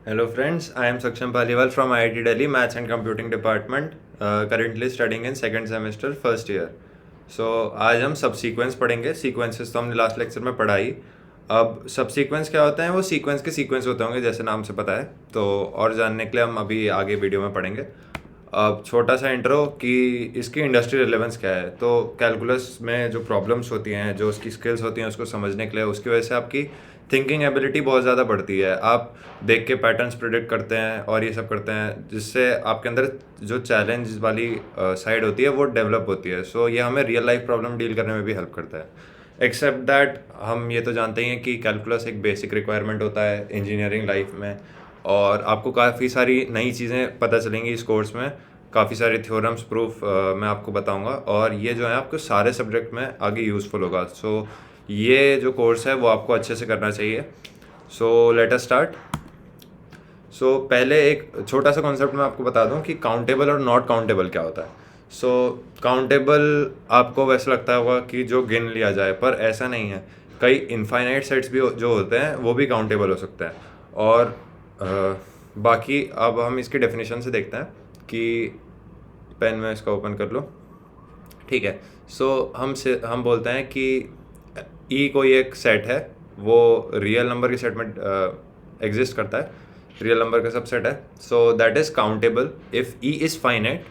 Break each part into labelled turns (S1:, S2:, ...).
S1: Hello friends, I am Saksham Paliwal from IIT Delhi Maths and Computing Department, currently studying in second semester first year. So आज हम सब sequence पढ़ेंगे। Sequences तो हमने last lecture में पढ़ाई। अब सब सीक्वेंस क्या होते हैं? वो सीक्वेंस के सीक्वेंस होते होंगे जैसे नाम से पता है। तो और जानने के लिए हम अभी आगे वीडियो में पढ़ेंगे। अब छोटा सा इंट्रो कि इसकी इंडस्ट्री रिलेवेंस क्या है। तो कैलकुलस में जो प्रॉब्लम्स होती हैं, जो उसकी स्किल्स होती हैं, उसको समझने के लिए उसकी वजह से आपकी थिंकिंग एबिलिटी बहुत ज़्यादा बढ़ती है। आप देख के पैटर्न्स प्रिडिक्ट करते हैं और ये सब करते हैं, जिससे आपके अंदर जो चैलेंज वाली साइड होती है वो डेवलप होती है। सो ये हमें रियल लाइफ प्रॉब्लम डील करने में भी हेल्प करता है। एक्सेप्ट दैट हम ये तो जानते ही हैं कि कैलकुलस एक बेसिक रिक्वायरमेंट होता है इंजीनियरिंग लाइफ में, और आपको काफ़ी सारी नई चीज़ें पता चलेंगी इस कोर्स में। काफ़ी सारे थ्योरम्स प्रूफ मैं आपको बताऊंगा, और ये जो है आपको सारे सब्जेक्ट में आगे यूज़फुल होगा। सो ये जो कोर्स है वो आपको अच्छे से करना चाहिए। So let us start. सो पहले एक छोटा सा कॉन्सेप्ट मैं आपको बता दूं कि काउंटेबल और नॉट काउंटेबल क्या होता है। सो काउंटेबल आपको वैसे लगता होगा कि जो गिन लिया जाए, पर ऐसा नहीं है। कई इनफाइनाइट सेट्स भी जो होते हैं वो भी काउंटेबल हो सकते हैं। और बाकी अब हम इसकी डेफिनेशन से देखते हैं कि पेन में इसका ओपन कर लो। ठीक है। सो हम बोलते हैं कि ई कोई एक सेट है, वो रियल नंबर के सेट में एग्जिस्ट करता है, रियल नंबर का सबसेट है। So that is countable if E is finite.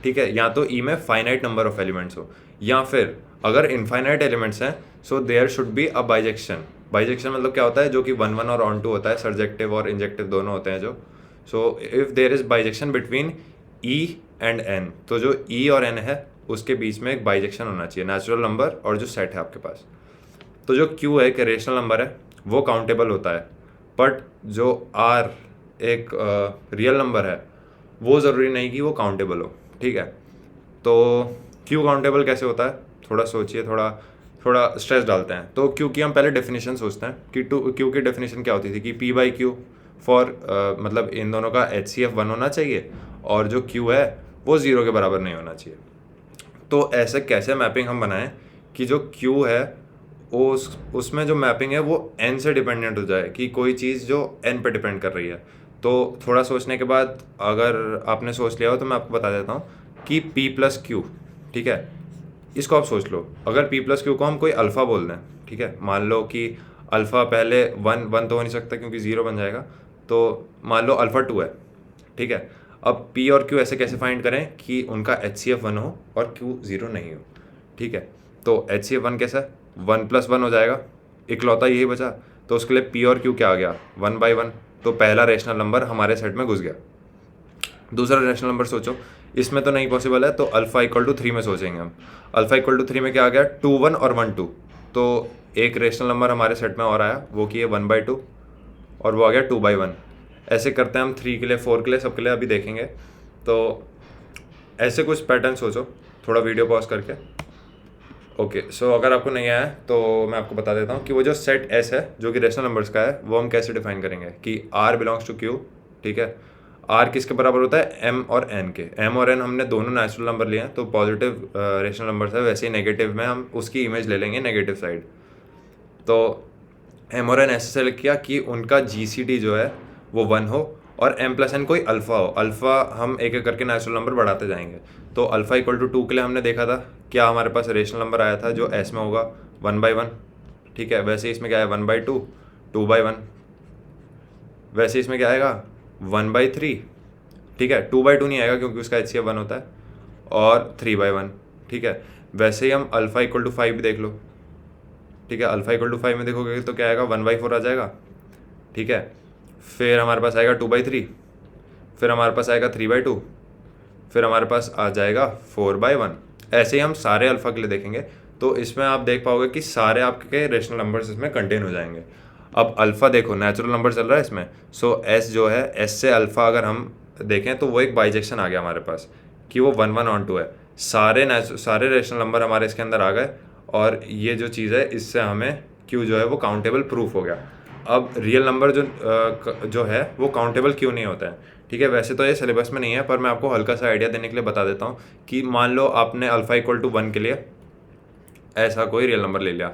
S1: ठीक है, या तो ई में फाइनाइट नंबर ऑफ एलिमेंट्स हो, या फिर अगर इनफाइनाइट एलिमेंट्स हैं so there should be a bijection. Bijection मतलब क्या होता है? जो कि वन वन और ऑन टू होता है, सर्जेक्टिव और इंजेक्टिव दोनों होते हैं जो। So if there is bijection between E and N, तो जो ई और एन है उसके बीच में एक बाइजेक्शन होना चाहिए, नेचुरल नंबर और जो सेट है आपके पास। तो जो क्यू है, एक रेशनल नंबर है, वो काउंटेबल होता है। बट जो आर एक रियल नंबर है, वो ज़रूरी नहीं कि वो काउंटेबल हो। ठीक है। तो क्यू काउंटेबल कैसे होता है? थोड़ा सोचिए, थोड़ा थोड़ा स्ट्रेस डालते हैं। तो क्यू की हम पहले डेफिनेशन सोचते हैं कि क्यू की डेफिनेशन क्या होती थी कि पी बाई क्यू फॉर मतलब इन दोनों का एच सी एफ वन होना चाहिए, और जो क्यू है वो ज़ीरो के बराबर नहीं होना चाहिए। तो ऐसे कैसे मैपिंग हम बनाएं कि जो क्यू है उसमें जो मैपिंग है वो एन से डिपेंडेंट हो जाए, कि कोई चीज़ जो एन पे डिपेंड कर रही है। तो थोड़ा सोचने के बाद अगर आपने सोच लिया हो तो मैं आपको बता देता हूँ कि पी प्लस क्यू। ठीक है, इसको आप सोच लो। अगर पी प्लस क्यू को हम कोई अल्फ़ा बोल दें, ठीक है, मान लो कि अल्फ़ा पहले वन वन तो हो नहीं सकता क्योंकि ज़ीरो बन जाएगा, तो मान लो अल्फ़ा टू है। ठीक है। अब पी और क्यू ऐसे कैसे फाइंड करें कि उनका एच सी एफ वन हो और क्यू ज़ीरो नहीं हो? ठीक है। तो एच सी एफ वन कैसा? वन प्लस वन हो जाएगा, इकलौता यही बचा। तो उसके लिए पी और क्यू क्या आ गया? One by one. तो पहला रेशनल नंबर हमारे सेट में घुस गया। दूसरा रेशनल नंबर सोचो, इसमें तो नहीं पॉसिबल है, तो अल्फ़ा इक्वल टू थ्री में सोचेंगे हम। अल्फ़ा इक्वल टू थ्री में क्या आ गया? टू वन और वन टू। तो एक रेशनल नंबर हमारे सेट में और आया, वो कि है वन बाई टू, और वो आ गया टू बाई वन। ऐसे करते हैं हम थ्री के लिए, फोर के लिए, सबके लिए अभी देखेंगे। तो ऐसे कुछ पैटर्न सोचो, थोड़ा वीडियो पॉज करके। ओके, सो अगर आपको नहीं आया है तो मैं आपको बता देता हूँ कि वो जो सेट एस है जो कि रेशनल नंबर्स का है, वो हम कैसे डिफाइन करेंगे कि आर बिलोंग्स टू क्यू। ठीक है। आर किसके बराबर होता है? एम और एन के। एम और एन हमने दोनों नेचुरल नंबर लिए हैं, तो पॉजिटिव रेशनल नंबर्स है, वैसे ही नेगेटिव में हम उसकी इमेज ले लेंगे, नेगेटिव साइड। तो एम और एन ऐसे सेलेक्ट किया कि उनका जी सी डी जो है वो वन हो, और एम प्लस एन कोई अल्फ़ा हो। अल्फ़ा हम एक एक करके नेचुरल नंबर बढ़ाते जाएंगे। तो अल्फ़ा इक्वल टू टू के लिए हमने देखा था क्या हमारे पास रेशनल नंबर आया था जो एस में होगा? One by one. ठीक है। वैसे ही इसमें क्या है? One by two, two by one. वैसे ही इसमें क्या आएगा? One by three. ठीक है, टू बाई टू नहीं आएगा क्योंकि उसका एच सी एफ वन होता है, और थ्री बाई वन। ठीक है। वैसे ही हम अल्फ़ा इक्वल टू फाइव भी देख लो। ठीक है, अल्फ़ा इक्वल टू फाइव में देखोगे तो क्या आएगा? वन बाई फोर आ जाएगा। ठीक है। फिर हमारे पास आएगा टू बाई थ्री, फिर हमारे पास आएगा थ्री बाई टू, फिर हमारे पास आ जाएगा फोर बाई वन। ऐसे ही हम सारे अल्फ़ा के लिए देखेंगे, तो इसमें आप देख पाओगे कि सारे आपके रेशनल नंबर्स इसमें कंटेन हो जाएंगे। अब अल्फ़ा देखो, नेचुरल नंबर चल रहा है इसमें। सो एस जो है, एस से अल्फ़ा अगर हम देखें तो वो एक बाइजेक्शन आ गया हमारे पास कि वो वन वन ऑन टू है। सारे रेशनल नंबर हमारे इसके अंदर आ गए, और ये जो चीज़ है इससे हमें क्यू जो है वो काउंटेबल प्रूफ हो गया। अब रियल नंबर जो है वो काउंटेबल क्यों नहीं होता है? ठीक है, वैसे तो ये सिलेबस में नहीं है, पर मैं आपको हल्का सा आइडिया देने के लिए बता देता हूँ कि मान लो आपने अल्फ़ा इक्वल टू वन के लिए ऐसा कोई रियल नंबर ले लिया,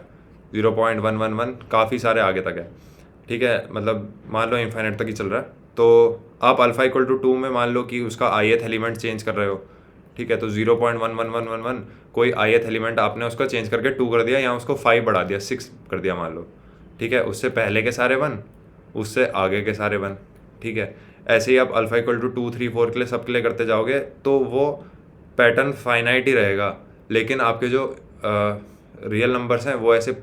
S1: 0.111, काफ़ी सारे आगे तक है। ठीक है, मतलब मान लो इन्फाइनाइट तक ही चल रहा है। तो आप अल्फ़ा इक्वल टू 2 में मान लो कि उसका ith एलिमेंट चेंज कर रहे हो, ठीक है, तो 0.11111 कोई ith एलिमेंट आपने उसका चेंज करके 2 कर दिया या उसको 5 बढ़ा दिया, 6 कर दिया मान लो, ठीक है, उससे पहले के सारे 1, उससे आगे के सारे 1, ठीक है। ऐसे ही आप अल्फ़ा इक्वल टू 2 3 4 के लिए सबके लिए करते जाओगे तो वो पैटर्न फाइनाइट ही रहेगा, लेकिन आपके जो रियल नंबर्स हैं वो ऐसे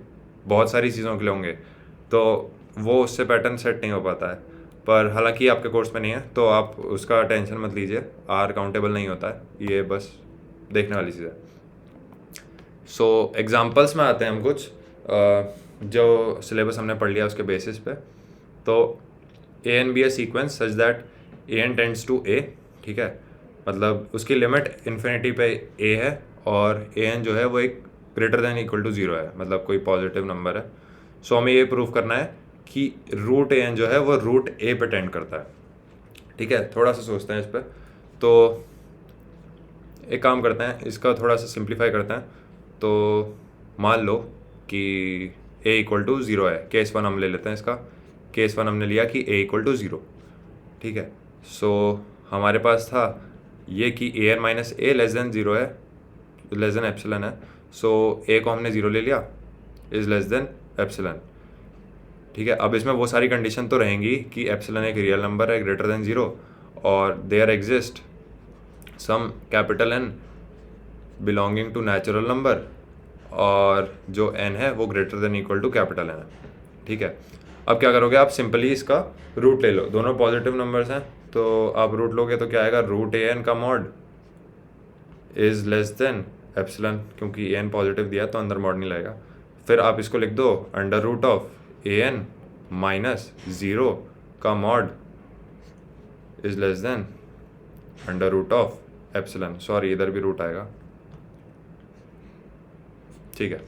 S1: बहुत सारी चीज़ों के लिए होंगे, तो वो उससे पैटर्न सेट नहीं हो पाता है। पर हालांकि आपके कोर्स में नहीं है तो आप उसका टेंशन मत लीजिए, आर काउंटेबल नहीं होता है, ये बस देखने वाली चीज़ है। सो एग्जांपल्स में आते हैं हम कुछ जो सिलेबस हमने पढ़ लिया उसके बेसिस पे। तो a n b a sequence such that a n tends to a, ठीक है, मतलब उसकी लिमिट इन्फिनिटी पे ए है और ए एन जो है वो एक ग्रेटर देन इक्वल टू 0 है, मतलब कोई पॉजिटिव नंबर है। सो हमें ये प्रूव करना है कि रूट ए एन जो है वो रूट ए पे टेंड करता है, ठीक है। थोड़ा सा सोचते हैं इस पर, तो एक काम करते हैं, इसका थोड़ा सा सिंप्लीफाई करते हैं। तो मान लो कि ए इक्वल टू 0 है, केस 1 हम ले लेते हैं इसका। केस 1 हमने लिया कि ए इक्वल टू 0, ठीक है। सो हमारे पास था ये कि a n minus A less than 0 है, लेस देन एप्सिलन है। सो ए को हमने 0 ले लिया, इज़ लेस देन एप्सिलन, ठीक है। अब इसमें वो सारी कंडीशन तो रहेंगी कि एप्सिलन एक रियल नंबर है ग्रेटर देन 0 और there exist some capital N belonging to natural number और जो n है वो greater than equal to capital n है, ठीक है। अब क्या करोगे, आप सिंपली इसका रूट ले लो, दोनों पॉजिटिव नंबर्स हैं तो आप रूट लोगे तो क्या आएगा, रूट ए एन का mod is less than epsilon, क्योंकि ए एन पॉजिटिव दिया तो अंदर मॉड नहीं लगेगा। फिर आप इसको लिख दो under root of a n minus 0 का mod is less than under root of epsilon, sorry इधर भी रूट आएगा, ठीक है।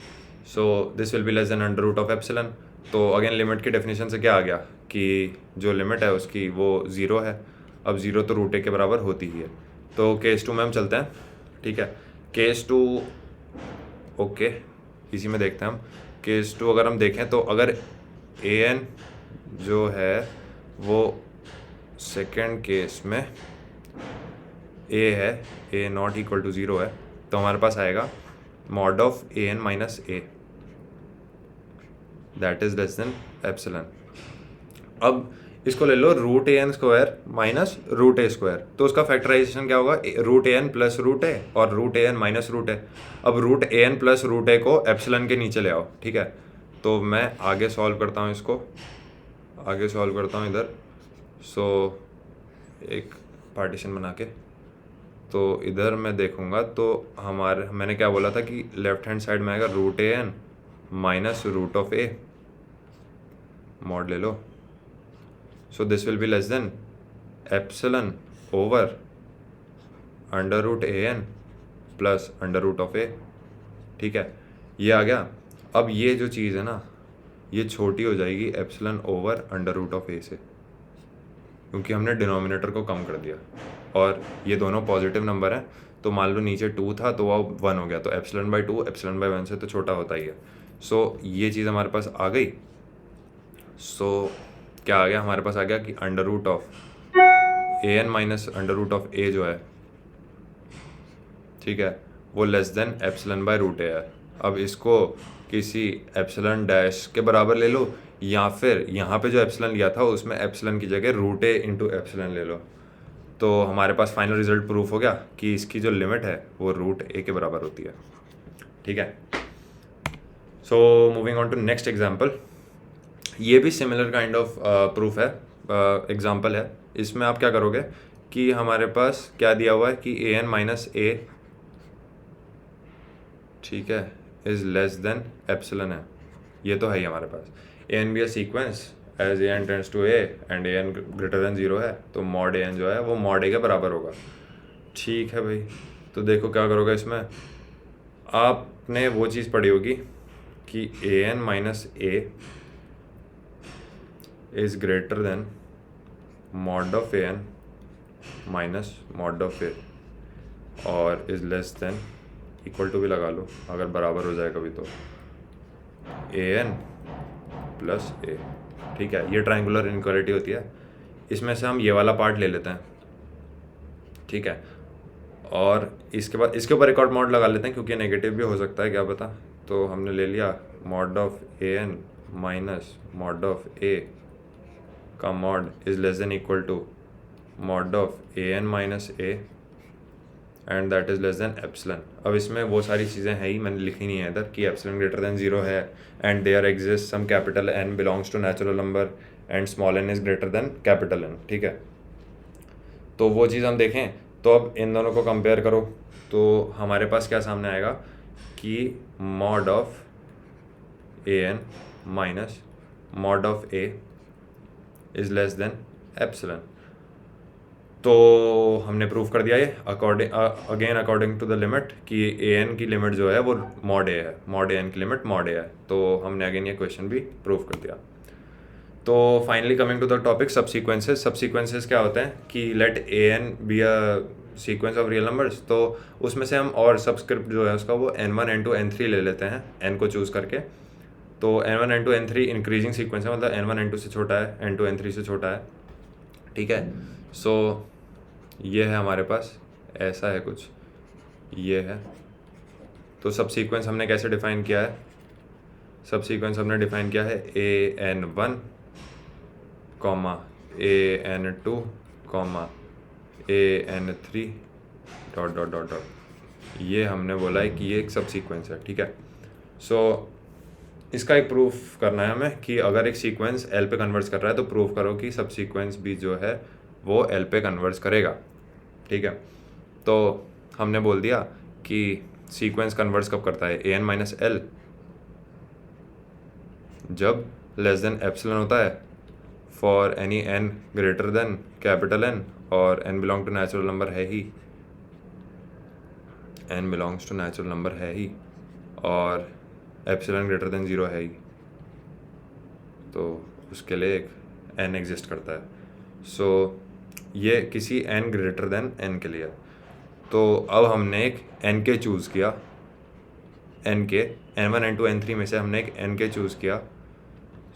S1: So this will be less than under root of epsilon. तो अगेन लिमिट की डेफिनेशन से क्या आ गया कि जो लिमिट है उसकी वो 0 है। अब 0 तो रूट ए के बराबर होती ही है। तो केस 2 में हम चलते हैं, ठीक है। केस 2 ओके, इसी में देखते हैं हम। केस 2 अगर हम देखें तो अगर ए एन जो है वो सेकेंड केस में ए है, ए नॉट इक्वल टू 0 है, तो हमारे पास आएगा mod of a n minus a that is less than epsilon. अब इसको ले लो root a n square minus root a square, तो उसका फैक्टराइजेशन क्या होगा, root a n plus root a और root a n minus root a. अब root a n plus root a को एप्सिलन के नीचे ले आओ, ठीक है। तो मैं आगे सॉल्व करता हूँ इसको, आगे सॉल्व करता हूँ इधर। सो एक पार्टीशन बना के, तो इधर मैं देखूंगा तो हमारे मैंने क्या बोला था कि लेफ्ट हैंड साइड में आएगा root a n minus root of a, mod ले लो। So this will be less than epsilon over under root a n plus under root of a, ठीक है। ये आ गया। अब ये जो चीज़ है ना ये छोटी हो जाएगी epsilon over under root of a से, क्योंकि हमने डिनोमिनेटर को कम कर दिया और ये दोनों पॉजिटिव नंबर हैं। तो मान लो नीचे 2 था तो वो 1 हो गया, तो एप्सिलन बाई 2 एप्सिलन बाई 1 से तो छोटा होता ही है। सो ये चीज़ हमारे पास आ गई। सो क्या आ गया, हमारे पास आ गया कि under root of a n minus under root of a जो है, ठीक है, वो less than epsilon by root a है। अब इसको किसी एप्सिलन डैश के बराबर ले लो या फिर यहाँ पे जो एप्सिलन लिया था उसमें एप्सिलन की जगह रूट ए इंटू एप्सिलन ले लो। तो हमारे पास फाइनल रिजल्ट प्रूफ हो गया कि इसकी जो लिमिट है वो रूट ए के बराबर होती है, ठीक है। So moving on to next example, ये भी सिमिलर काइंड ऑफ प्रूफ है, एग्जांपल है। इसमें आप क्या करोगे कि हमारे पास क्या दिया हुआ है कि ए एन माइनस ए, ठीक है, इज़ लेस देन एप्सिलन है, ये तो है ही हमारे पास। A n b a sequence as a n tends to a and a n greater than 0 है, तो मॉड ए एन जो है वो मॉड ए के बराबर होगा, ठीक है भाई। तो देखो क्या करोगे इसमें, आपने वो चीज़ पढ़ी होगी कि a n minus a is greater than mod of a n minus mod of a और is less than, equal to भी लगा लो अगर बराबर हो जाए कभी, तो ए एन प्लस ए, ठीक है। ये ट्रायंगुलर इनइक्वालिटी होती है इसमें से हम ये वाला पार्ट ले लेते हैं, ठीक है, और इसके बाद इसके ऊपर एक और मॉड लगा लेते हैं क्योंकि नेगेटिव भी हो सकता है, क्या पता। तो हमने ले लिया mod of a n minus mod of a का mod is less than equal to mod of a n minus a and that is less than epsilon. अब इसमें वो सारी चीज़ें हैं ही, मैंने लिखी नहीं है इधर कि एप्सिलॉन ग्रेटर देन 0 है and there exist some capital N belongs to natural number and small n is greater than capital N, ठीक है। तो वो चीज़ हम देखें तो अब इन दोनों को कंपेयर करो तो हमारे पास क्या सामने आएगा कि mod of a n minus mod of a is less than epsilon. तो हमने प्रूव कर दिया ये अकॉर्डिंग टू द लिमिट कि ए एन की लिमिट जो है वो मॉड ए है, मॉड ए एन की लिमिट मॉड ए है। तो हमने अगेन ये क्वेश्चन भी प्रूव कर दिया। तो finally coming to the topic subsequences. Subsequences क्या होते हैं कि let a n b a sequence of real numbers, तो उसमें से हम और सबस्क्रिप्ट जो है उसका वो n1 n2 n3 ले लेते हैं n को चूज़ करके। तो n1 n2 n3 increasing sequence है, मतलब n1 n2 से छोटा है, n2 n3 से छोटा है, ठीक है। सो ये है हमारे पास, ऐसा है कुछ, ये है। तो सब सीक्वेंस हमने कैसे डिफ़ाइन किया है? सब सीक्वेंस हमने डिफ़ाइन किया है an1 comma an2 comma an3 dot dot dot dot. ये हमने बोला है कि ये एक सब सीक्वेंस है, ठीक है। सो इसका एक प्रूफ करना है हमें कि अगर एक सीक्वेंस एल पे कन्वर्ट्स कर रहा है तो प्रूव करो कि सब सीक्वेंस भी जो है वो एल पे कन्वर्ट्स करेगा, ठीक है। तो हमने बोल दिया कि सीक्वेंस कन्वर्ट्स कब करता है, ए एन माइनस एल, जब लेस देन एप्सिलॉन होता है for any n greater than capital n, और n belong to natural number है ही, n belongs to natural number है ही, और एप्सिलॉन ग्रेटर देन 0 है ही, तो उसके लिए एक एन एग्जिस्ट करता है। सो ये किसी एन ग्रेटर देन एन के लिए। तो अब हमने एक एन के चूज़ किया, एन के n1 n2 n3 में से हमने एक एन के चूज़ किया।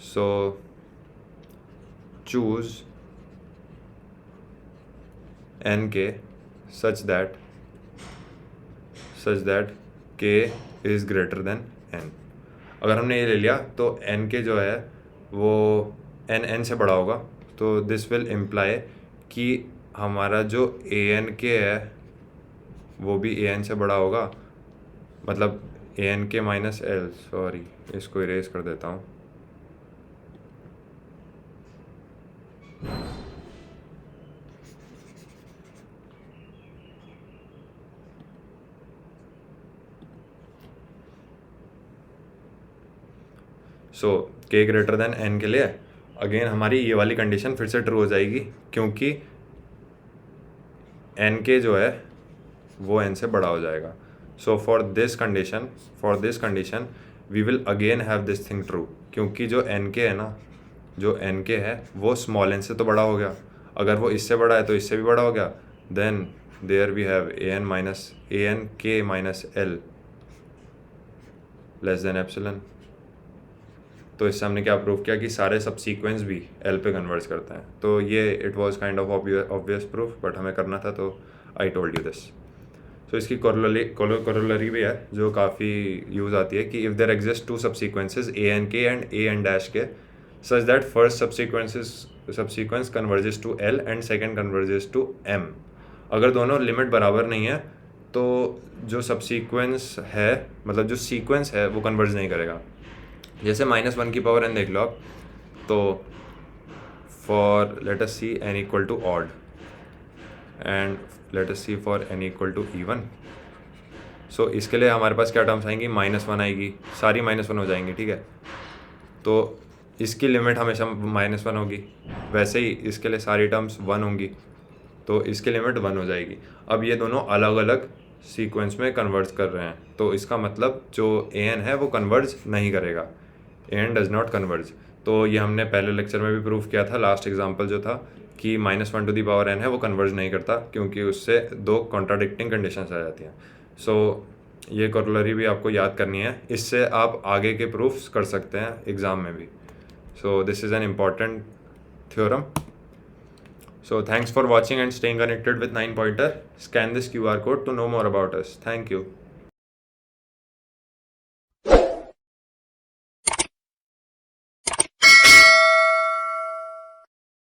S1: सो चूज़ एन के सच दैट के इज़ ग्रेटर देन एन। अगर हमने ये ले लिया तो एन के जो है वो एन से बड़ा होगा, तो दिस विल इम्प्लाई कि हमारा जो ए एन के है वो भी ए एन से बड़ा होगा, मतलब ए n k minus L, sorry इसको इरेज कर देता हूँ। सो के ग्रेटर देन एन के लिए अगेन हमारी ये वाली कंडीशन फिर से ट्रू हो जाएगी, क्योंकि एन के जो है वो एन से बड़ा हो जाएगा। So for this condition we will again have this thing true, क्योंकि जो एन के है ना, जो एन के है वो स्मॉल एन से तो बड़ा हो गया, अगर वो इससे बड़ा है तो इससे भी बड़ा हो गया, then there we have a n k minus l less than epsilon. तो इससे हमने क्या प्रूव किया कि सारे सब सीक्वेंस भी एल पे कन्वर्ट्स करते हैं। तो ये it was kind of obvious proof, but हमें करना था तो आई टोल्ड यू दिस। तो इसकी कोरोलरी भी है जो काफ़ी यूज़ आती है कि if there exist two subsequences a n k and a n dash k such that first subsequence converges to L and second converges to M. अगर दोनों लिमिट बराबर नहीं है तो जो सबसीक्वेंस है, मतलब जो सीक्वेंस है वो कन्वर्ज नहीं करेगा। जैसे -1 की पावर n देख लो आप, तो for let us see n equal to odd and let us see for n equal to even. So इसके लिए हमारे पास क्या टर्म्स आएंगी, -1 आएगी, सारी -1 हो जाएंगी, ठीक है। तो इसकी लिमिट हमेशा -1 होगी, वैसे ही इसके लिए सारी टर्म्स 1 होंगी, तो इसकी लिमिट 1 हो जाएगी। अब ये दोनों अलग अलग सीक्वेंस में कन्वर्ज कर रहे हैं, तो इसका मतलब जो ए एन है वो कन्वर्ज नहीं करेगा, A N does not converge. तो ये हमने पहले लेक्चर में भी प्रूव किया था, लास्ट एग्जांपल जो था कि -1 टू दी पावर n है वो कन्वर्ज नहीं करता, क्योंकि उससे 2 कॉन्ट्राडिक्टिंग कंडीशंस आ जाती हैं। सो ये कोरोलरी भी आपको याद करनी है, इससे आप आगे के प्रूफ्स कर सकते हैं एग्ज़ाम में भी। So this is an important theorem. So thanks for watching and staying connected with 9 Pointer. Scan this QR code to know more about us. Thank you.